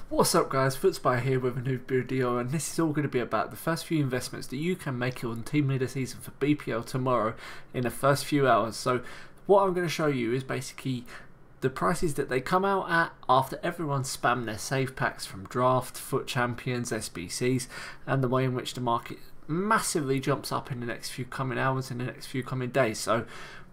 What's up guys, Footspy here with a new video, and this is all going to be about the first few investments that you can make on Team Leader Season for BPL tomorrow in the first few hours. So what I'm going to show you is basically the prices that they come out at after everyone spammed their save packs from Draft, Foot Champions, SBCs, and the way in which the market massively jumps up in the next few coming hours and the next few coming days. So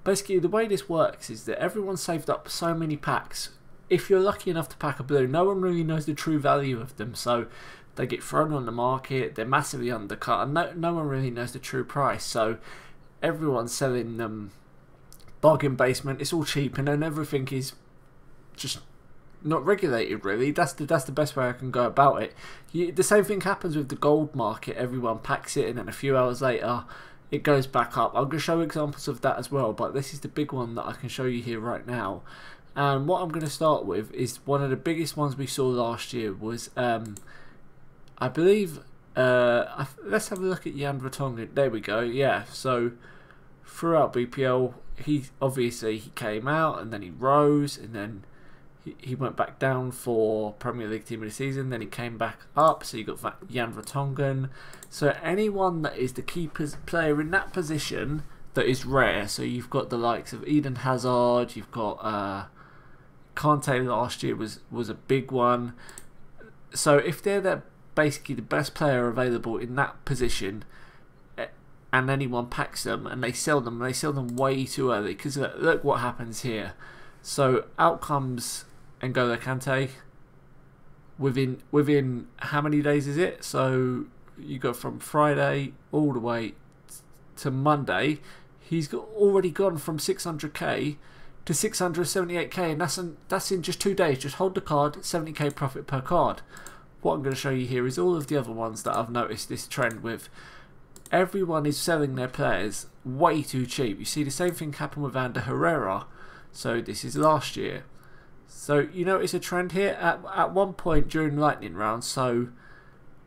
basically the way this works is that everyone saved up so many packs. If you're lucky enough to pack a blue, no one really knows the true value of them, so they get thrown on the market, they're massively undercut, and no one really knows the true price, so everyone's selling them bargain basement. It's all cheap, and then everything is just not regulated really. That's the best way I can go about it. The same thing happens with the gold market. Everyone packs it, and then a few hours later it goes back up. I'm going to show examples of that as well, but this is the big one that I can show you here right now. And what I'm going to start with is one of the biggest ones we saw last year was, I believe, let's have a look at Jan Vertonghen. There we go, yeah. So throughout BPL, he came out and then he rose and then he went back down for Premier League Team of the Season. Then he came back up, so you got Jan Vertonghen. So anyone that is the key player in that position that is rare. So you've got the likes of Eden Hazard, you've got Kante last year was a big one. So if they're basically the best player available in that position, and anyone packs them and they sell them way too early, because look what happens here. So out comes N'Golo Kante within how many days is it? So you go from Friday all the way to Monday. He's already gone from 600k to 678k, and that's in just 2 days. Just hold the card, 70k profit per card. What I'm going to show you here is all of the other ones that I've noticed this trend with. Everyone is selling their players way too cheap. You see the same thing happen with Ander Herrera. So this is last year. So you notice a trend here at one point during Lightning round. So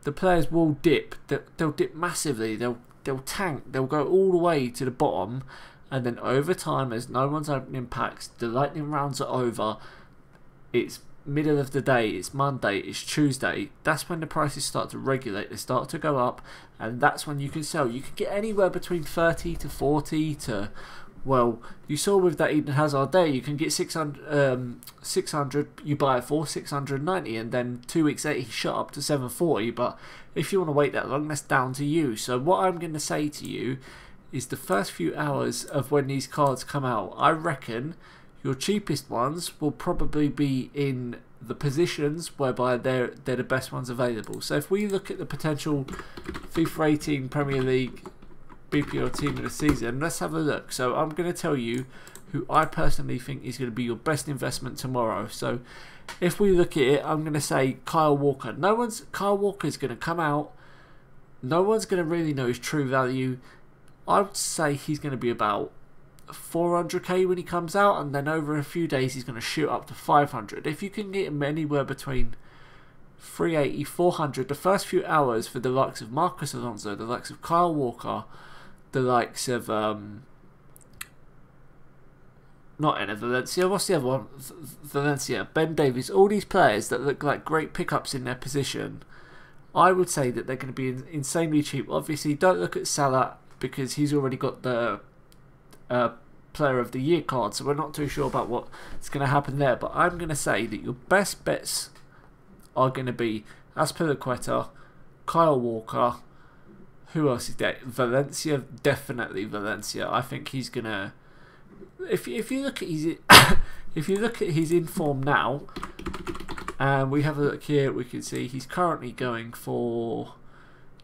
the players will dip. They'll dip massively. They'll tank. They'll go all the way to the bottom. And then over time, as no one's opening packs, the Lightning rounds are over. It's middle of the day, it's Monday, it's Tuesday. That's when the prices start to regulate, they start to go up, and that's when you can sell. You can get anywhere between 30 to 40 to, well, you saw with that Eden Hazard there, you can get 600, you buy it for 690, and then 2 weeks later he shot up to 740. But if you want to wait that long, that's down to you. So what I'm going to say to you is the first few hours of when these cards come out, I reckon your cheapest ones will probably be in the positions whereby they're the best ones available. So if we look at the potential FIFA 18 Premier League BPL Team of the Season, let's have a look. So I'm going to tell you who I personally think is going to be your best investment tomorrow. So if we look at it, I'm going to say Kyle Walker. Kyle Walker is going to come out. No one's going to really know his true value. I would say he's going to be about 400k when he comes out, and then over a few days he's going to shoot up to 500. If you can get him anywhere between 380, 400, the first few hours for the likes of Marcus Alonso, the likes of Kyle Walker, the likes of not Enner Valencia, what's the other one? Valencia, Ben Davies, all these players that look like great pickups in their position, I would say that they're going to be insanely cheap. Obviously don't look at Salah, because he's already got the Player of the Year card, so we're not too sure about what's going to happen there. But I'm going to say that your best bets are going to be Azpilicueta, Kyle Walker. Who else is there? Valencia, definitely Valencia. I think he's going to. If you look at his if you look at his inform now, and we have a look here, we can see he's currently going for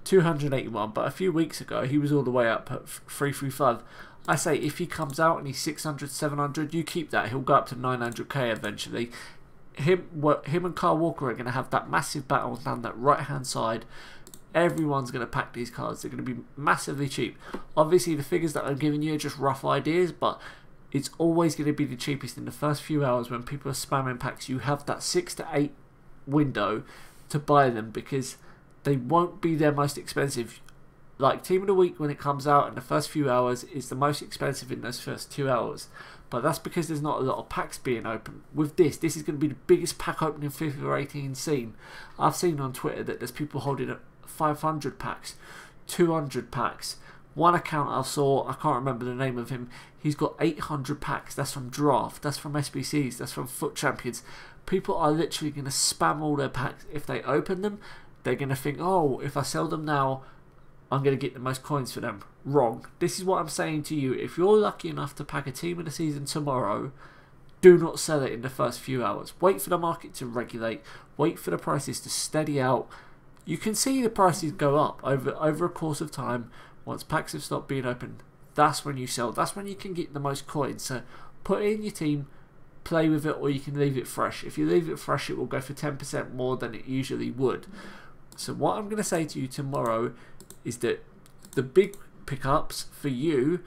281, but a few weeks ago he was all the way up at 335. I say if he comes out and he's 600, 700, you keep that. He'll go up to 900k eventually. Him and Kyle Walker are going to have that massive battle down that right hand side. Everyone's going to pack these cards. They're going to be massively cheap. Obviously the figures that I'm giving you are just rough ideas, but it's always going to be the cheapest in the first few hours when people are spamming packs. You have that 6 to 8 window to buy them, because they won't be their most expensive. Like Team of the Week when it comes out in the first few hours is the most expensive in those first 2 hours. but that's because there's not a lot of packs being opened. With this is going to be the biggest pack opening FIFA 18 seen. I've seen on Twitter that there's people holding up 500 packs, 200 packs. One account I saw, I can't remember the name of him, he's got 800 packs. That's from Draft, that's from SBCs, that's from Foot Champions. People are literally going to spam all their packs. If they open them, they're going to think, oh, if I sell them now, I'm going to get the most coins for them. Wrong. This is what I'm saying to you. If you're lucky enough to pack a team of the season tomorrow, do not sell it in the first few hours. Wait for the market to regulate. Wait for the prices to steady out. You can see the prices go up over a course of time. Once packs have stopped being opened, that's when you sell. That's when you can get the most coins. So put it in your team, play with it, or you can leave it fresh. If you leave it fresh, it will go for 10% more than it usually would. So what I'm going to say to you tomorrow is that the big pickups for you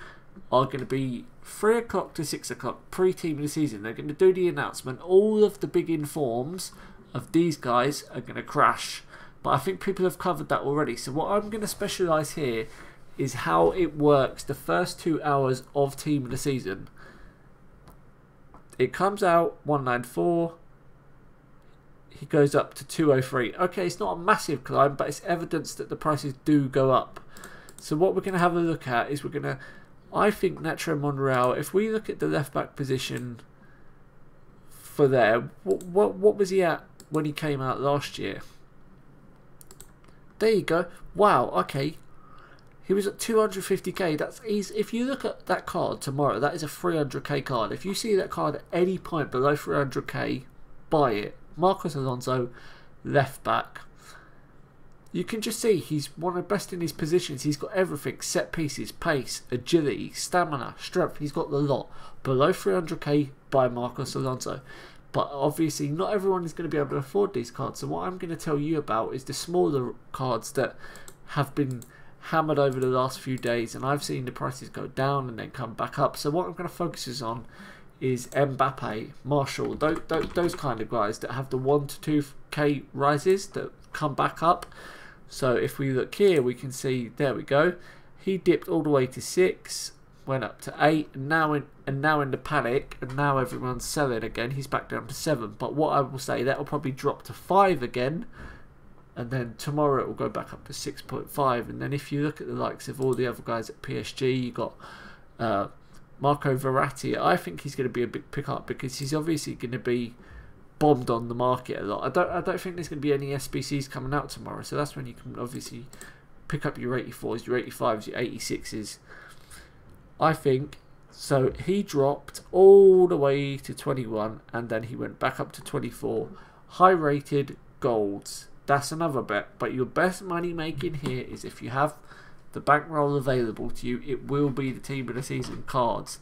are going to be 3 o'clock to 6 o'clock pre-team of the season. They're going to do the announcement. All of the big informs of these guys are going to crash, but I think people have covered that already. So what I'm going to specialise here is how it works the first 2 hours of team of the season. It comes out 194. He goes up to 203. Okay, it's not a massive climb, but it's evidence that the prices do go up. So what we're going to have a look at is I think Nacho Monreal, if we look at the left back position for there, what was he at when he came out last year? There you go. Wow, okay. He was at 250k. That's easy. If you look at that card tomorrow, that is a 300k card. If you see that card at any point below 300k, buy it. Marcos Alonso, left back. You can just see he's one of the best in his positions. He's got everything: set pieces, pace, agility, stamina, strength. He's got the lot. Below 300k, buy Marcos Alonso. But obviously not everyone is going to be able to afford these cards. So what I'm going to tell you about is the smaller cards that have been hammered over the last few days, and I've seen the prices go down and then come back up. So what I'm going to focus on is Mbappe, Marshall, those kind of guys that have the 1 to 2k rises that come back up. So if we look here, we can see, there we go, he dipped all the way to 6, went up to 8, and now in the panic, and now everyone's selling again, he's back down to 7. But what I will say, that will probably drop to 5 again, and then tomorrow it will go back up to 6.5. And then if you look at the likes of all the other guys at PSG, you got Marco Verratti. I think he's going to be a big pickup because he's obviously going to be bombed on the market a lot. I don't think there's going to be any SBCs coming out tomorrow, so that's when you can obviously pick up your 84s, your 85s, your 86s. I think so. He dropped all the way to 21, and then he went back up to 24. High rated golds. That's another bet. But your best money making here is if you have the bankroll available to you, it will be the team of the season cards.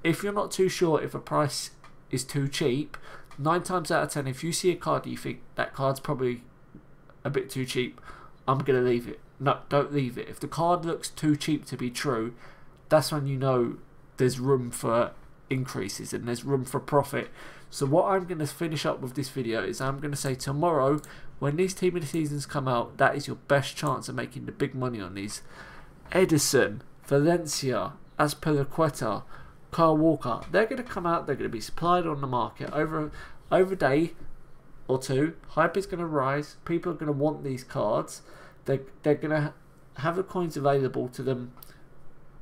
If you're not too sure if a price is too cheap, 9 times out of 10, if you see a card that you think that card's probably a bit too cheap, I'm going to leave it. No, don't leave it. If the card looks too cheap to be true, that's when you know there's room for increases and there's room for profit. So what I'm going to finish up with this video is I'm going to say tomorrow, when these team of the seasons come out, that is your best chance of making the big money on these. Edison, Valencia, Azpilicueta, Kyle Walker, they're going to come out, they're going to be supplied on the market over a day or two. Hype is going to rise, people are going to want these cards, they're going to have the coins available to them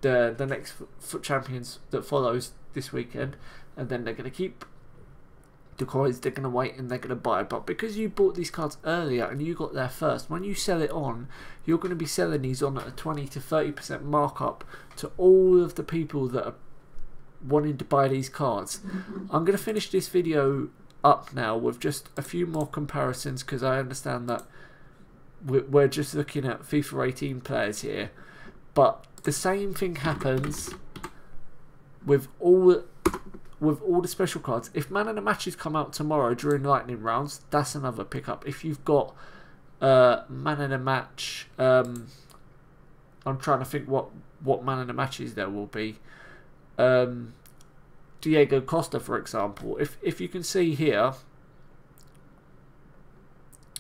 the next Foot Champions that follows this weekend, and then they're going to keep the coins, they're going to wait and they're going to buy. But because you bought these cards earlier and you got there first, when you sell it on, you're going to be selling these on at a 20 to 30% markup to all of the people that are wanting to buy these cards. I'm going to finish this video up now with just a few more comparisons, because I understand that we're just looking at FIFA 18 players here, but the same thing happens with all the special cards. If man of the matches come out tomorrow during lightning rounds, that's another pickup. If you've got man of the match, I'm trying to think what man of the matches there will be. Diego Costa, for example. If you can see here,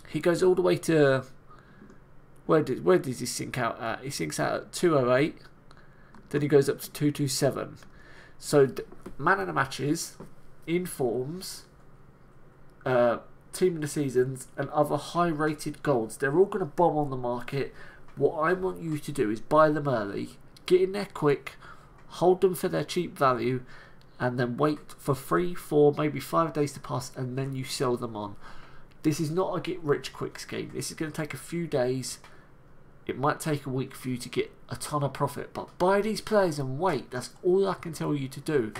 he goes all the way to where does he sink out at? He sinks out at 208, then he goes up to 227. So man of the matches, informs, team of the seasons, and other high rated golds, they're all going to bomb on the market. What I want you to do is buy them early, get in there quick, hold them for their cheap value, and then wait for 3, 4, maybe 5 days to pass, and then you sell them on. This is not a get rich quick scheme. This is going to take a few days. It might take a week for you to get a ton of profit, but buy these players and wait. That's all I can tell you to do.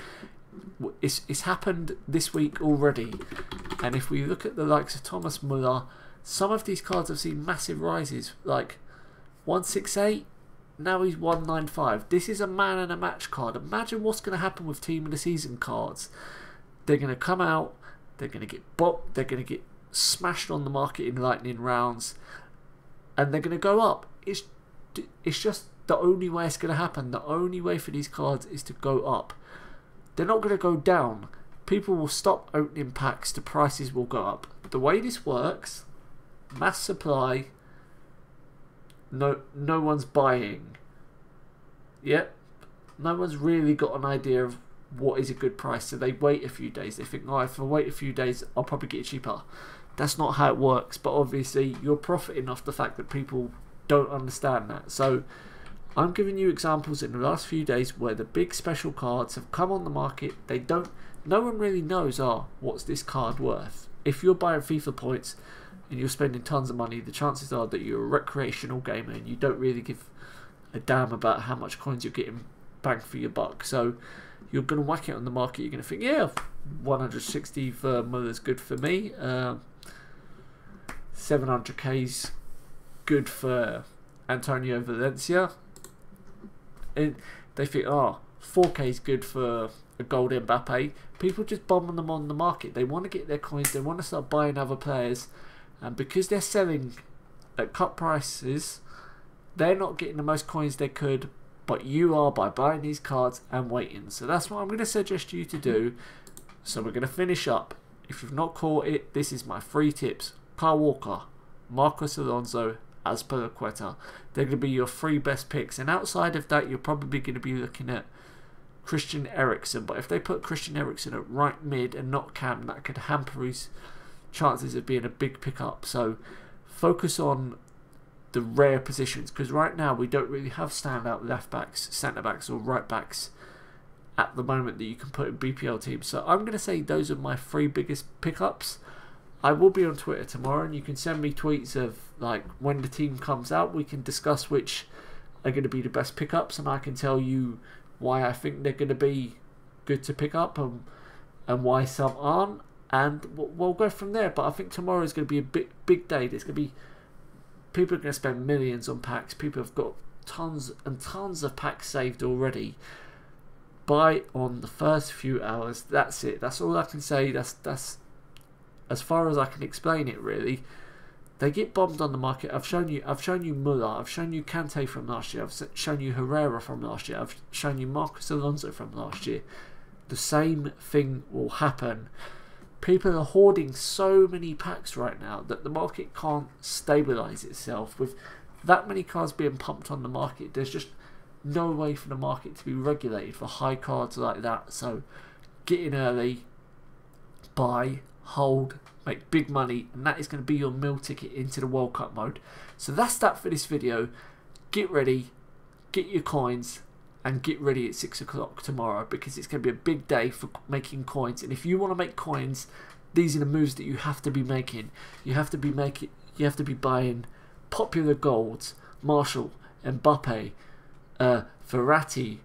It's happened this week already, and if we look at the likes of Thomas Muller, some of these cards have seen massive rises, like 168. Now he's 195. This is a man and a match card. Imagine what's going to happen with team of the season cards. They're going to come out. They're going to get bopped. They're going to get smashed on the market in lightning rounds, and they're going to go up. It's just the only way it's going to happen. The only way for these cards is to go up. They're not going to go down. People will stop opening packs. The prices will go up. The way this works, mass supply. No one's buying. Yep. No one's really got an idea of what is a good price, so they wait a few days. They think, oh, if I wait a few days, I'll probably get it cheaper. That's not how it works, but obviously you're profiting off the fact that people don't understand that. So I'm giving you examples in the last few days where the big special cards have come on the market. No one really knows, what's this card worth? If you're buying FIFA points and you're spending tons of money, the chances are that you're a recreational gamer and you don't really give a damn about how much coins you're getting bang for your buck. So you're going to whack it on the market. You're going to think, yeah, 160 for Muller's good for me. 700k's good for Antonio Valencia. And they think, 4k's good for a gold Mbappe. People just bombing them on the market. They want to get their coins. They want to start buying other players. And because they're selling at cut prices, they're not getting the most coins they could, but you are by buying these cards and waiting. So that's what I'm going to suggest you to do. So we're going to finish up. If you've not caught it, this is my 3 tips. Kyle Walker, Marcos Alonso, Azpilicueta. They're going to be your 3 best picks. And outside of that, you're probably going to be looking at Christian Eriksen. But if they put Christian Eriksen at right mid and not Cam, that could hamper his chances of being a big pickup. So focus on the rare positions, because right now we don't really have standout left backs, centre backs or right backs at the moment that you can put in BPL teams. So I'm going to say those are my 3 biggest pickups. I will be on Twitter tomorrow, and you can send me tweets of like when the team comes out. We can discuss which are going to be the best pickups, and I can tell you why I think they're going to be good to pick up and why some aren't. And we'll go from there. But I think tomorrow is going to be a big day. There's going to be people are going to spend millions on packs. People have got tons and tons of packs saved already. Buy on the first few hours. That's it. That's all I can say. That's as far as I can explain it. Really, they get bombed on the market. I've shown you Muller. I've shown you Kante from last year. I've shown you Herrera from last year. I've shown you Marcos Alonso from last year. The same thing will happen. People are hoarding so many packs right now that the market can't stabilise itself. With that many cards being pumped on the market, there's just no way for the market to be regulated for high cards like that. So get in early, buy, hold, make big money, and that is going to be your meal ticket into the World Cup mode. So that's that for this video. Get ready, get your coins, and get ready at 6 o'clock tomorrow, because it's going to be a big day for making coins. And if you want to make coins, these are the moves that you have to be making. You have to be buying popular golds, Marshall, Mbappe, Verratti,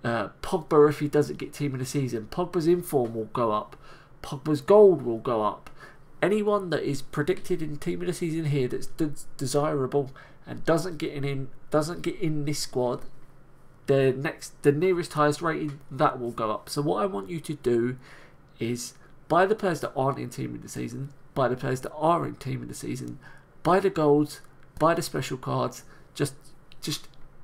Pogba if he doesn't get team of the season. Pogba's inform will go up. Pogba's gold will go up. Anyone that is predicted in team of the season here that's desirable and doesn't get in this squad, the nearest highest rating, that will go up. So what I want you to do is buy the players that aren't in team of the season, buy the players that are in team of the season, buy the golds, buy the special cards, just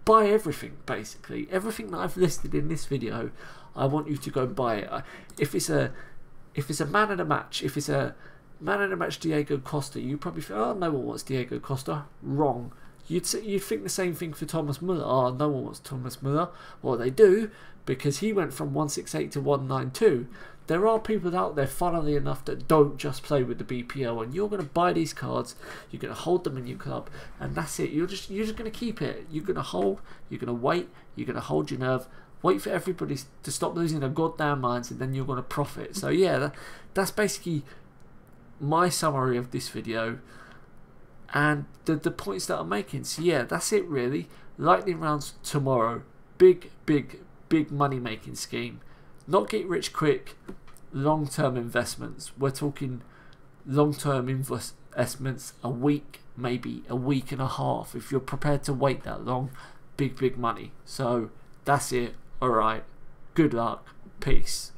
buy everything, basically. Everything that I've listed in this video, I want you to go buy it. If it's a man of the match, if it's a man of the match Diego Costa, you probably think, oh, no one wants Diego Costa. Wrong. You'd think the same thing for Thomas Muller. Oh, no one wants Thomas Muller. Well, they do, because he went from 168 to 192. There are people out there, funnily enough, that don't just play with the BPL, and you're going to buy these cards, you're going to hold them in your club, and that's it. You're just going to keep it. You're going to hold, you're going to wait, you're going to hold your nerve, wait for everybody to stop losing their goddamn minds, and then you're going to profit. So yeah, that's basically my summary of this video and the points that I'm making. So yeah, that's it really. Lightning rounds tomorrow. Big money making scheme. Not get rich quick, long-term investments. We're talking long-term investments, a week, maybe a week and a half. If you're prepared to wait that long, big money. So that's it. Alright, good luck, peace.